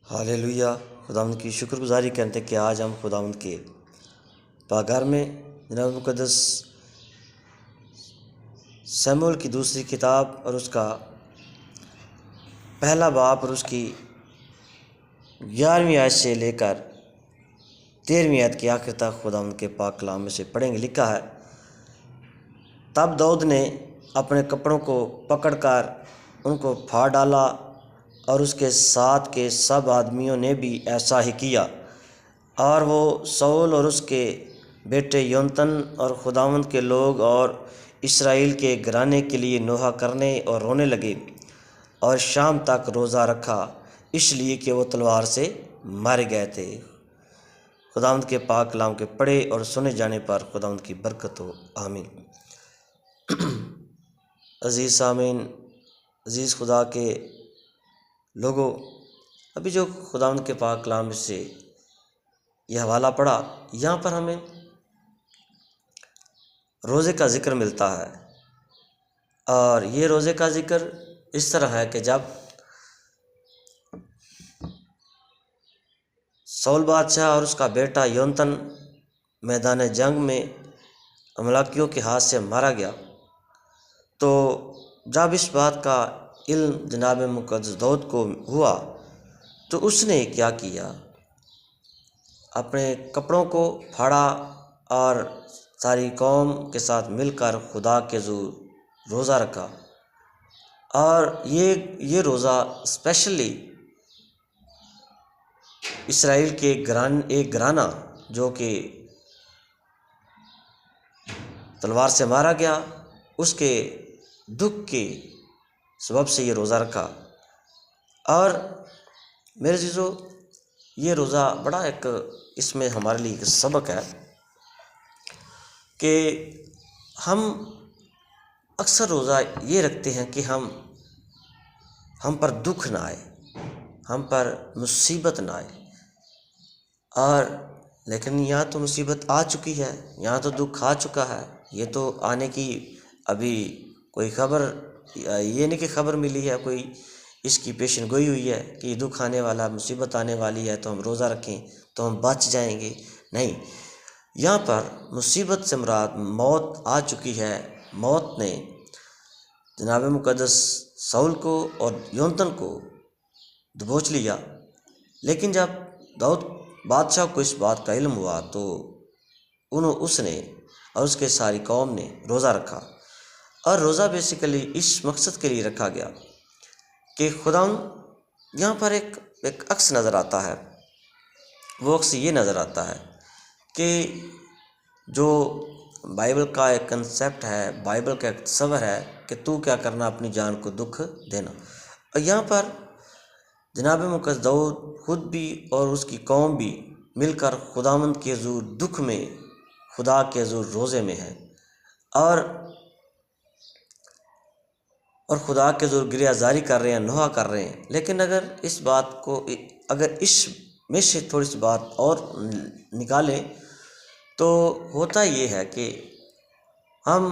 ہاللیلویہ۔ خداوند کی شکر گزاری کرتے کہ آج ہم خداوند کے پاگھر میں جناب مقدس سیموئیل کی دوسری کتاب اور اس کا پہلا باب اور اس کی 11ویں آیت سے لے کر 13ویں آیت کے آخر تک خداوند کے پاک کلام میں سے پڑھیں گے۔ لکھا ہے، تب داؤد نے اپنے کپڑوں کو پکڑ کر ان کو پھاڑ ڈالا اور اس کے ساتھ کے سب آدمیوں نے بھی ایسا ہی کیا، اور وہ ساؤل اور اس کے بیٹے یونتن اور خداوند کے لوگ اور اسرائیل کے گھرانے کے لیے نوحہ کرنے اور رونے لگے، اور شام تک روزہ رکھا، اس لیے کہ وہ تلوار سے مارے گئے تھے۔ خداوند کے پاک کلام کے پڑھے اور سنے جانے پر خداوند کی برکت ہو، آمین۔ عزیز سامعین، عزیز خدا کے لوگوں، ابھی جو خداوند کے پاک کلام سے یہ حوالہ پڑھا، یہاں پر ہمیں روزے کا ذکر ملتا ہے، اور یہ روزے کا ذکر اس طرح ہے کہ جب ساؤل بادشاہ اور اس کا بیٹا یونتن میدان جنگ میں املاکیوں کے ہاتھ سے مارا گیا، تو جب اس بات کا علم جناب مقدس داؤد کو ہوا تو اس نے کیا کیا، اپنے کپڑوں کو پھاڑا اور ساری قوم کے ساتھ مل کر خدا کے حضور روزہ رکھا۔ اور یہ روزہ اسپیشلی اسرائیل کے ایک گھرانہ جو کہ تلوار سے مارا گیا، اس کے دکھ کے سبب سے یہ روزہ رکھا۔ اور میرے عزیزو، یہ روزہ بڑا اس میں ہمارے لیے ایک سبق ہے کہ ہم اکثر روزہ یہ رکھتے ہیں کہ ہم پر دکھ نہ آئے، ہم پر مصیبت نہ آئے، اور لیکن یہاں تو مصیبت آ چکی ہے، یہاں تو دکھ آ چکا ہے۔ یہ تو آنے کی ابھی کوئی خبر، یہ نہیں کہ خبر ملی ہے، کوئی اس کی پیشن گوئی ہوئی ہے کہ دکھ آنے والا، مصیبت آنے والی ہے تو ہم روزہ رکھیں تو ہم بچ جائیں گے۔ نہیں، یہاں پر مصیبت سے مراد موت آ چکی ہے۔ موت نے جناب مقدس ساؤل کو اور یونتن کو دبوچ لیا، لیکن جب داؤد بادشاہ کو اس بات کا علم ہوا تو اس نے اور اس کے ساری قوم نے روزہ رکھا۔ اور روزہ بیسیکلی اس مقصد کے لیے رکھا گیا کہ خداوند یہاں پر ایک عکس نظر آتا ہے۔ وہ عکس یہ نظر آتا ہے کہ جو بائبل کا ایک کنسیپٹ ہے، بائبل کا ایک تصور ہے کہ تو کیا کرنا، اپنی جان کو دکھ دینا۔ اور یہاں پر جناب مقدس داؤد خود بھی اور اس کی قوم بھی مل کر خداوند کے حضور دکھ میں، خدا کے حضور روزے میں ہے، اور خدا کے حضور گریہ زاری کر رہے ہیں، نوحہ کر رہے ہیں۔ لیکن اگر اس میں سے تھوڑی سی بات اور نکالیں تو ہوتا یہ ہے کہ ہم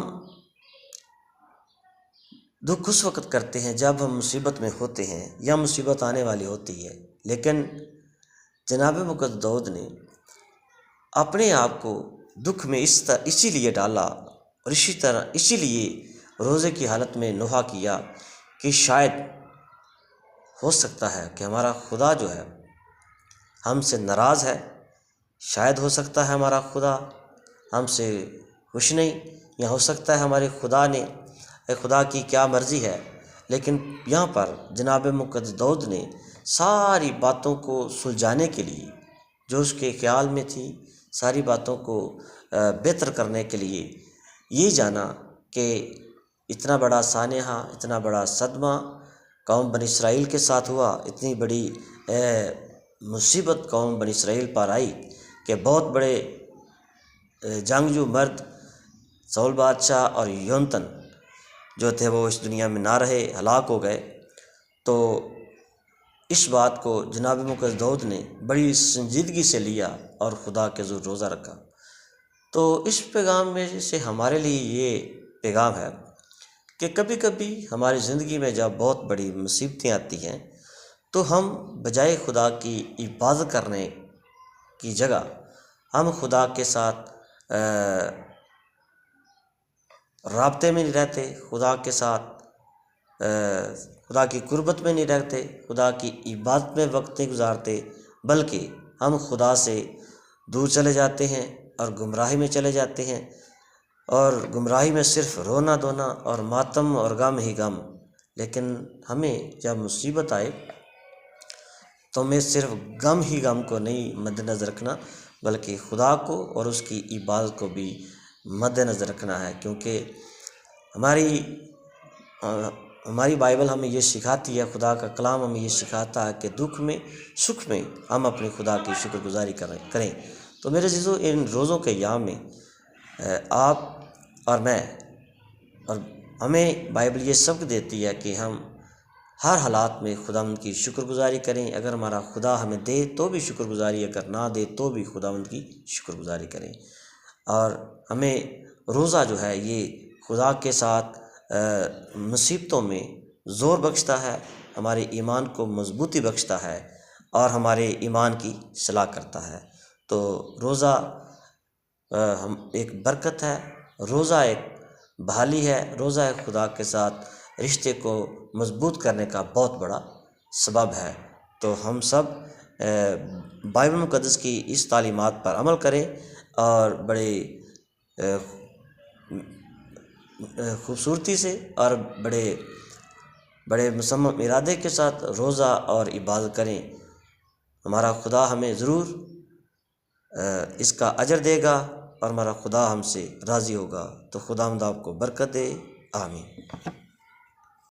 دکھ اس وقت کرتے ہیں جب ہم مصیبت میں ہوتے ہیں یا مصیبت آنے والی ہوتی ہے، لیکن جناب مقدس داؤد نے اپنے آپ کو دکھ میں اسی لیے ڈالا، اور اسی لیے روزے کی حالت میں نوحہ کیا کہ شاید ہو سکتا ہے کہ ہمارا خدا جو ہے ہم سے ناراض ہے، شاید ہو سکتا ہے ہمارا خدا ہم سے خوش نہیں، یا ہو سکتا ہے ہمارے خدا کی کیا مرضی ہے۔ لیکن یہاں پر جناب مقدس داؤد نے ساری باتوں کو سلجھانے کے لیے، جو اس کے خیال میں تھی، ساری باتوں کو بہتر کرنے کے لیے یہ جانا کہ اتنا بڑا سانحہ، اتنا بڑا صدمہ قوم بنی اسرائیل کے ساتھ ہوا، اتنی بڑی مصیبت قوم بنی اسرائیل پر آئی کہ بہت بڑے جنگجو مرد ساؤل بادشاہ اور یونتن جو تھے وہ اس دنیا میں نہ رہے، ہلاک ہو گئے۔ تو اس بات کو جناب مقدس داؤد نے بڑی سنجیدگی سے لیا اور خدا کے حضور روزہ رکھا۔ تو اس پیغام میں سے ہمارے لیے یہ پیغام ہے کہ کبھی کبھی ہماری زندگی میں جب بہت بڑی مصیبتیں آتی ہیں تو ہم بجائے خدا کی عبادت کرنے کی جگہ ہم خدا کے ساتھ رابطے میں نہیں رہتے، خدا کے ساتھ خدا کی قربت میں نہیں رہتے، خدا کی عبادت میں وقت نہیں گزارتے، بلکہ ہم خدا سے دور چلے جاتے ہیں اور گمراہی میں چلے جاتے ہیں، اور گمراہی میں صرف رونا دھونا اور ماتم اور غم ہی غم۔ لیکن ہمیں جب مصیبت آئے تو ہمیں صرف غم ہی غم کو نہیں مد نظر رکھنا، بلکہ خدا کو اور اس کی عبادت کو بھی مد نظر رکھنا ہے، کیونکہ ہماری بائبل ہمیں یہ سکھاتی ہے، خدا کا کلام ہمیں یہ سکھاتا ہے کہ دکھ میں سکھ میں ہم اپنے خدا کی شکر گزاری کریں۔ تو میرے عزیزو، ان روزوں کے ایام میں آپ اور میں اور ہمیں بائبل یہ سبق دیتی ہے کہ ہم ہر حالات میں خداوند کی شکر گزاری کریں۔ اگر ہمارا خدا ہمیں دے تو بھی شکر گزاری، اگر نہ دے تو بھی خداوند کی شکر گزاری کریں۔ اور ہمیں روزہ جو ہے یہ خدا کے ساتھ مصیبتوں میں زور بخشتا ہے، ہمارے ایمان کو مضبوطی بخشتا ہے اور ہمارے ایمان کی اصلاح کرتا ہے۔ تو روزہ ہم ایک برکت ہے، روزہ ایک بحالی ہے، روزہ ایک خدا کے ساتھ رشتے کو مضبوط کرنے کا بہت بڑا سبب ہے۔ تو ہم سب بائبل مقدس کی اس تعلیمات پر عمل کریں اور بڑے خوبصورتی سے اور بڑے مصمم ارادے کے ساتھ روزہ اور عبادت کریں۔ ہمارا خدا ہمیں ضرور اس کا اجر دے گا اور ہمارا خدا ہم سے راضی ہوگا۔ تو خداوند آپ کو برکت دے، آمین۔